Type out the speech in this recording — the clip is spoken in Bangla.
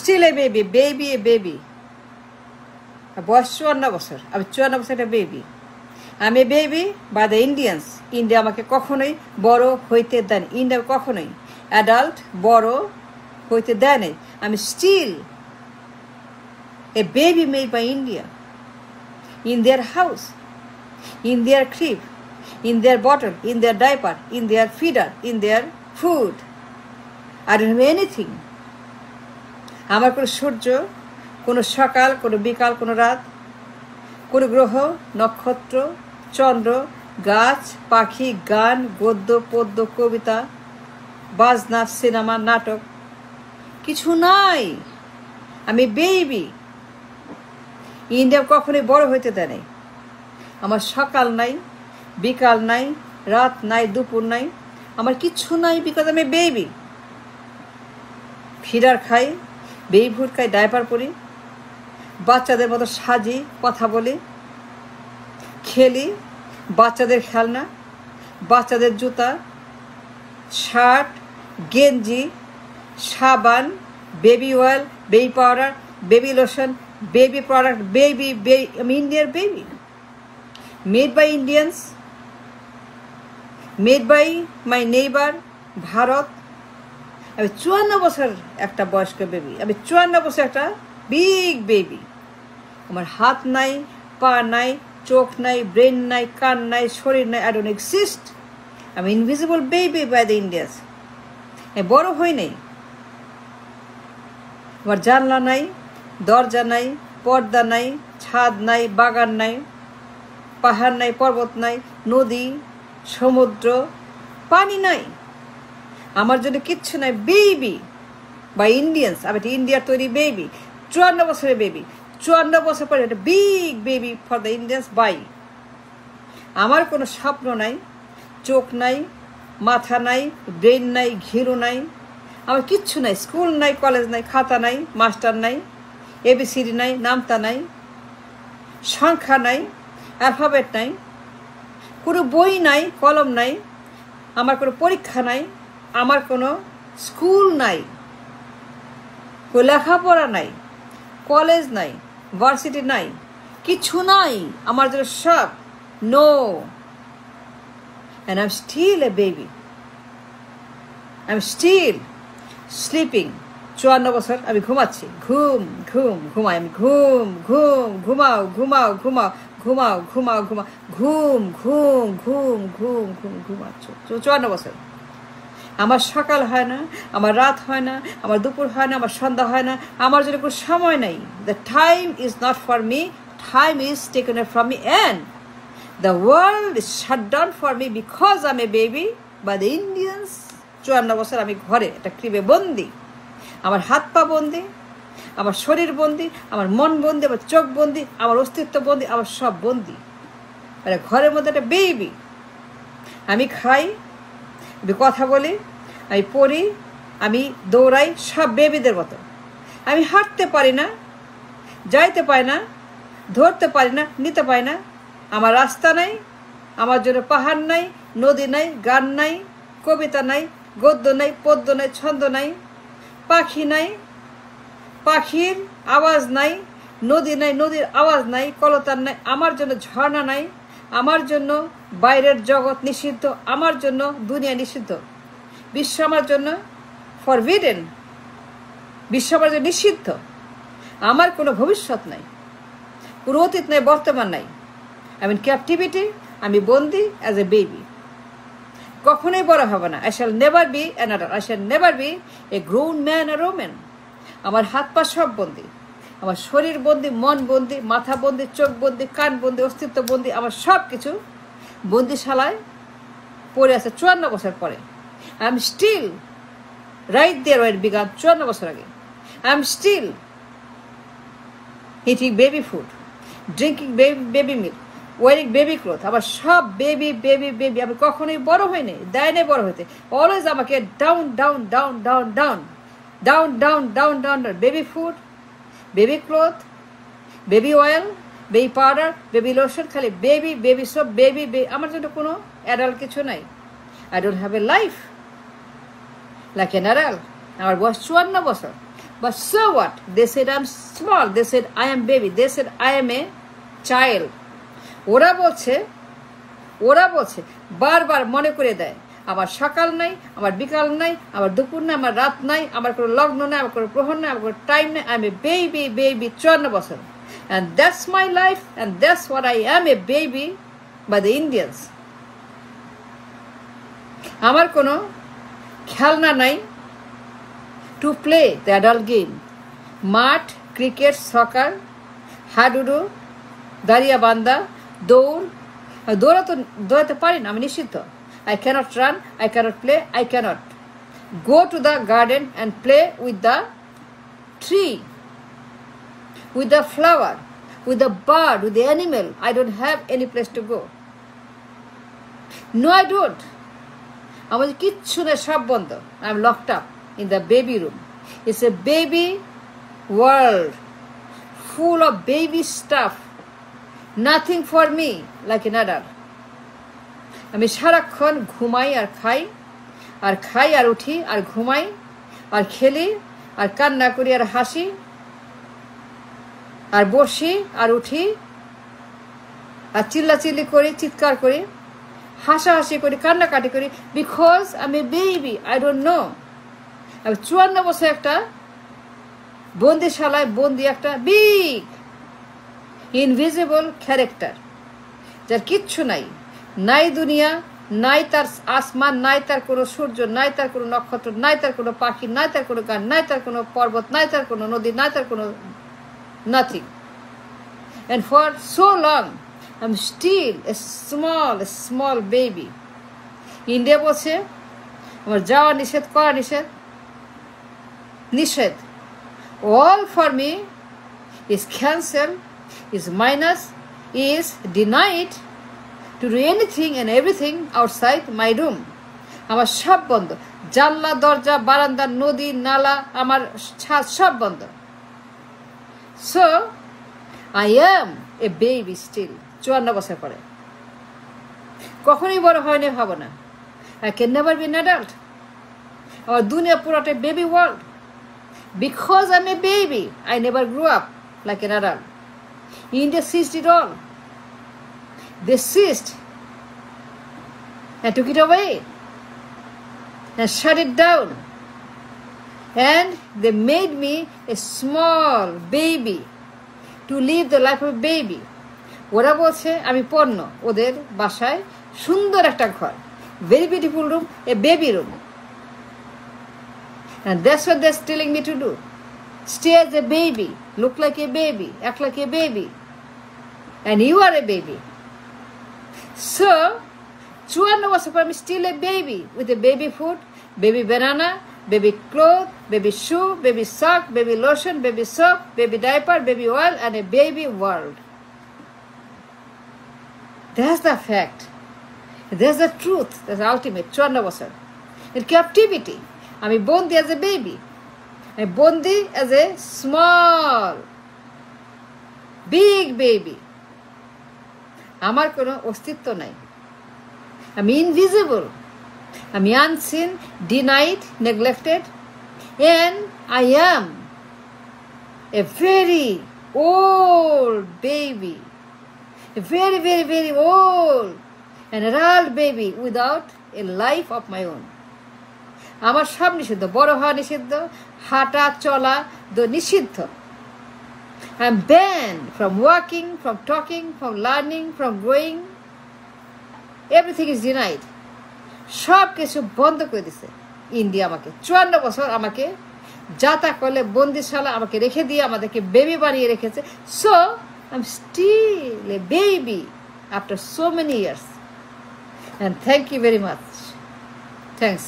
Still a baby, baby A baby. বয়স 54 বছর, আমি 54 বছর একটা বেবি। আমি baby bye the Indians. India আমাকে কখনোই বড় হইতে দেন, ইন্ডিয়া কখনোই অ্যাডাল্ট বড় হইতে দেয় নাই। আমি still a baby made by India, in their house, in their crib, in their bottle, in their diaper, in their feeder, in their food. I don't have anything. আমার কোনো সূর্য, কোনো সকাল, কোনো বিকাল, কোনো রাত, কোনো গ্রহ, নক্ষত্র, চন্দ্র, গাছ, পাখি, গান, গদ্য, পদ্য, কবিতা, বাজনা, সিনেমা, নাটক কিছু নাই। আমি বেবি। ইন্ডিয়া কখনোই বড় হইতে দেয় নাই। আমার সকাল নাই, বিকাল নাই, রাত নাই, দুপুর নাই, আমার কিচ্ছু নাই, বিকজ আমি বেবি। ফিডার খাই, বেবি ফুড খাই, ডাইপার পরি, বাচ্চাদের মতো সাজি, কথা বলি, খেলি, বাচ্চাদের খেলনা, বাচ্চাদের জুতা, শার্ট, গেঞ্জি, সাবান, baby oil, baby powder, baby lotion, baby product, baby, I'm Indian baby. Made by Indians, made by my neighbor, Bharat. আমি 54 বছর একটা বয়স্ক বেবি, আমি 54 বছর একটা বিগ বেবি। আমার হাত নাই, পা নাই, চোখ নাই, ব্রেন নাই, কান নাই, শরীর নাই, I don't exist. আমি invisible baby bye the India's. আমি বড় হই নাই। আমার জানলা নাই, দরজা নাই, পর্দা নাই, ছাদ নাই, বাগান নাই, পাহাড় নাই, পর্বত নাই, নদী, সমুদ্র, পানি নাই। আমার জন্য কিচ্ছু নাই। Baby bye Indians. আমি একটা ইন্ডিয়ার তৈরি বেবি, 54 বছরের বেবি। 54 বছর পরে একটা big baby for the Indians by. আমার কোনো স্বপ্ন নাই, চোখ নাই, মাথা নাই, ব্রেন নাই, ঘিরু নাই, আমার কিচ্ছু নাই। স্কুল নাই, কলেজ নাই, খাতা নাই, মাস্টার নাই, এবিসিডি নাই, নামতা নাই, সংখ্যা নাই, অ্যালফাবেট নাই, কোনো বই নাই, কলম নাই, আমার কোনো পরীক্ষা নাই, আমার কোনো স্কুল নাই, কোনো লেখাপড়া নাই, কলেজ নাই, ভার্সিটি নাই, কিছু নাই। আমার জন্য সব no. And I am still a baby. I am still sleeping. 54 বছর আমি ঘুমাচ্ছি, ঘুমাই আমি, ঘুমাও, ঘুমাচ্ছ। 54 বছর। আমার সকাল হয় না, আমার রাত হয় না, আমার দুপুর হয় না, আমার সন্ধ্যা হয় না, আমার জন্য কোনো সময় নাই। The time is not for me, time is taken from me, and the world is shut down for me because I M A baby bye the Indians. 54 বছর আমি ঘরে একটা ক্রিবে বন্দি। আমার হাত পা বন্দি, আমার শরীর বন্দি, আমার মন বন্দি, আমার চোখ বন্দি, আমার অস্তিত্ব বন্দি, আমার সব বন্দি। মানে ঘরের মধ্যে একটা বেবি। আমি খাই, আমি কথা বলি, আমি পড়ি, আমি দৌড়াই, সব বেবিদের মতো। আমি হাঁটতে পারি না, যাইতে পারি না, ধরতে পারি না, নিতে পারি না। আমার রাস্তা নাই, আমার জন্য পাহাড় নাই, নদী নাই, গান নাই, কবিতা নাই, গদ্য নাই, পদ্য নাই, ছন্দ নাই, পাখি নাই, পাখির আওয়াজ নাই, নদী নাই, নদীর আওয়াজ নাই, কলতান নাই, আমার জন্য ঝর্ণা নাই, আমার জন্য বাইরের জগৎ নিষিদ্ধ, আমার জন্য দুনিয়া নিষিদ্ধ, বিশ্ব আমার জন্য ফরবিডেন, বিশ্ব আমার জন্য নিষিদ্ধ। আমার কোনো ভবিষ্যৎ নাই, কোনো অতীত নাই, বর্তমান নাই। আই মিন ক্যাপটিভিটি, আমি বন্দি অ্যাজ এ বেবি। কখনোই বড় হবে না। I shall never be an adult, I shall never be a grown man আর ওম্যান। আমার হাত পা সব বন্দি, আমার শরীর বন্দি, মন বন্দি, মাথা বন্দি, চোখ বন্দি, কান বন্দি, অস্তিত্ব বন্দি, আমার সব কিছু বন্দিশালায় পড়ে আছে 54 বছর পরে। I am still right there where it began. 54 বছর আগে I am still eating baby food, drinking baby milk, wearing baby cloth. আমার সব বেবি বেবি বেবি। আমি কখনোই বড় হইনি, দেয় নেই বড় হইতে। অলওয়েজ আমাকে down down down down down down down down down down. Baby food, baby cloth, baby oil, baby powder, baby lotion, খালি বেবি বেবি সব বেবি। আমার জন্য কোনো অ্যাডাল্ট কিছু নাই। I don't have a life like N adult. আমার বয়স 54 বছর। But so what? They said I'm small. They said I am baby. They said I am a child. ওরা বলছে বারবার মনে করে দেয় আমার সকাল নাই, আমার বিকাল নাই, আমার দুপুর নাই, আমার রাত নাই, আমার কোনো লগ্ন নাই, আমার কোনো প্রহর নাই, আমার কোনো টাইম নাই। আই এম এ বেবি 54 বছর। And that's my life, and that's what I am, a baby by the Indians. আমার কোনো খেলনা নাই to play the adult game. মাঠ, ক্রিকেট, সকার, হাডুডু, দাঁড়িয়া বান্দা, দৌড়াতে পারি না, আমি নিশ্চিত। I cannot run, I cannot play, I cannot go to the garden and play with the tree, with the flower, with the bird, with the animal. I don't have any place to go. No, I don't. আমার কিচ্ছু নেই, সব বন্ধ। I am locked up in the baby room. It's a baby world full of baby stuff. Nothing for me like an adult. আমি সারাক্ষণ ঘুমাই আর খাই আর উঠি আর ঘুমাই আর খেলি আর কান্না করি আর হাসি আর বসি আর উঠি আর চিল্লাচিল্লি করি, চিৎকার করি, হাসাহাসি করি, কান্নাকাটি করি, বিকজ আমি বেবি। I don't know. আমি 54 বছর একটা বন্দিশালায় বন্দি, একটা বিগ ইনভিজিবল ক্যারেক্টার, যার কিচ্ছু নাই, নাই দুনিয়া, নাই তার আসমান, নাই তার কোনো সূর্য, নাই তার কোনো নক্ষত্র, নাই তার কোনো পাখি, নাই তার কোনো গান, নাই তার কোনো পর্বত, নাই তার কোনো নদী, নাই তার কোনো nothing. And for so long I'm still a small baby. India বলছে আমার যাওয়া নিষেধ, করা নিষেধ। All for me is cancelled, is minus, is denied to do anything and everything outside my room. আমার সব বন্ধ, জানলা, দরজা, বারান্দা, নদী, নালা, আমার ছাদ সব বন্ধ। So I am a baby still. 54 বছর পরে কখনোই বড় হয়নি, ভাবো না। I can never be an adult. আমার দুনিয়া পুরোটা baby world. Because I'm a baby, I never grew up like an adult. India seized it all. They seized and took it away and shut it down. And they made me a small baby to live the life of a baby. ওরা বলছে আমি পণ্য, ওদের বাসায় সুন্দর একটা ঘর, very beautiful room, a baby room. And that's what they're telling me to do. Stay as a baby, look like a baby, act like a baby. And you are a baby. So, 54 বছর পর আমি still a baby with a baby food, baby banana, baby clothes, baby shoe, baby sock, baby lotion, baby soap, baby diaper, baby oil, and a baby world. That's the fact. That's the truth. That's the ultimate. 54 বছর in captivity. আমি বন্দি as a baby. আমি বন্দি as a small, big baby. আমার কোনো অস্তিত্ব নাই। আমি invisible. আমি unseen, denied, neglected, and I am a very old baby, a very, very, very old and adult baby without a life of my own. আমার সব নিষিদ্ধ, বড় হওয়া নিষিদ্ধ, হাঁটা চলা নিষিদ্ধ। I am banned from walking, from talking, from learning, from growing. Everything is denied. সব কিছু বন্ধ করে দিছে ইন্ডিয়া। আমাকে 54 বছর আমাকে যাতা করলে বন্দিশালা আমাকে রেখে দিয়ে আমাদেরকে বেবি বানিয়ে রেখেছে। So I am still a baby after so many years. And thank you very much. Thanks.